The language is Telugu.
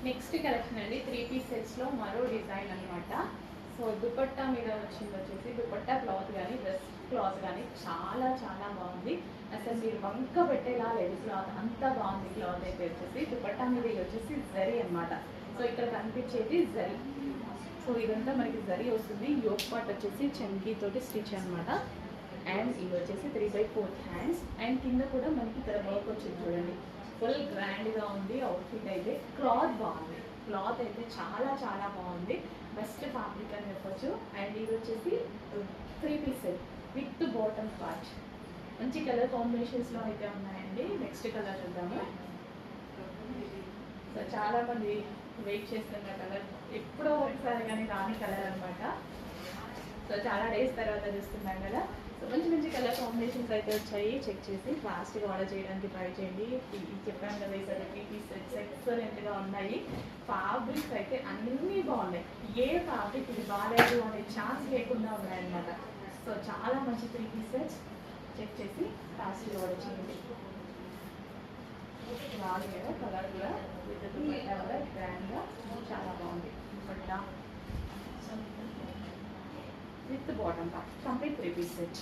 నెక్స్ట్ కలెక్షన్ అండి 3 పీస్ సెట్స్లో మరో డిజైన్ అనమాట. సో దుపట్టా మీద వచ్చింది వచ్చేసి దుపట్టా క్లాత్ కానీ డ్రెస్ క్లాత్ కానీ చాలా చాలా బాగుంది. అసలు మీరు వంక పెట్టేలా లేదు క్లాత్, అంతా బాగుంది. క్లాత్ అయితే వచ్చేసి దుపట్టా మీద ఇది వచ్చేసి జరీ అనమాట. సో ఇక్కడ కనిపించేది జరీ. సో ఇదంతా మనకి జరీ వస్తుంది. యోక్ పార్ట్ వచ్చేసి చంకీ తోటి స్టిచ్ అనమాట. అండ్ ఇది వచ్చేసి 3/4 హ్యాండ్స్. అండ్ కింద కూడా మనకి ఇక్కడ వర్క్ వచ్చింది చూడండి. ఫుల్ గ్రాండ్గా ఉంది అవుట్ఫిట్ అయితే. క్లాత్ బాగుంది, క్లాత్ అయితే చాలా చాలా బాగుంది. బెస్ట్ ఫ్యాబ్రిక్ అని చెప్పొచ్చు. అండ్ ఇది వచ్చేసి 3 piece set with bottom part. మంచి కలర్ కాంబినేషన్స్లో అయితే ఉన్నాయండి. నెక్స్ట్ కలర్ చూద్దాము. సో చాలామంది వెయిట్ చేస్తున్న కలర్, ఎప్పుడో ఒకసారి కానీ రాని కలర్ అనమాట. సో చాలా డేస్ తర్వాత చూస్తున్నాం కదా. సో మంచి మంచి కలర్ కాంబినేషన్స్ అయితే వచ్చాయి. చెక్ చేసి ఫాస్ట్గా ఆర్డర్ చేయడానికి ట్రై చేయండి. చెప్పాను కదా ఈసారి 3 పీస్ సెట్స్ ఎక్సలెంట్గా ఉన్నాయి. ఫ్యాబ్రిక్స్ అయితే అన్నీ బాగున్నాయి. ఏ ఫ్యాబ్రిక్ ఇది బాగాలేదు అనే ఛాన్స్ లేకుండా ఉన్నాయన్నమాట. సో చాలా మంచి 3 పీస్ సెట్స్. చెక్ చేసి ఫాస్ట్గా ఆర్డర్ చేయండి. బాగా కదా కలర్ కూడా విత్ దుపట్టా కూడా గ్రాండ్గా చాలా బాగుంది. Dupatta with bottom part complete 3 piece set.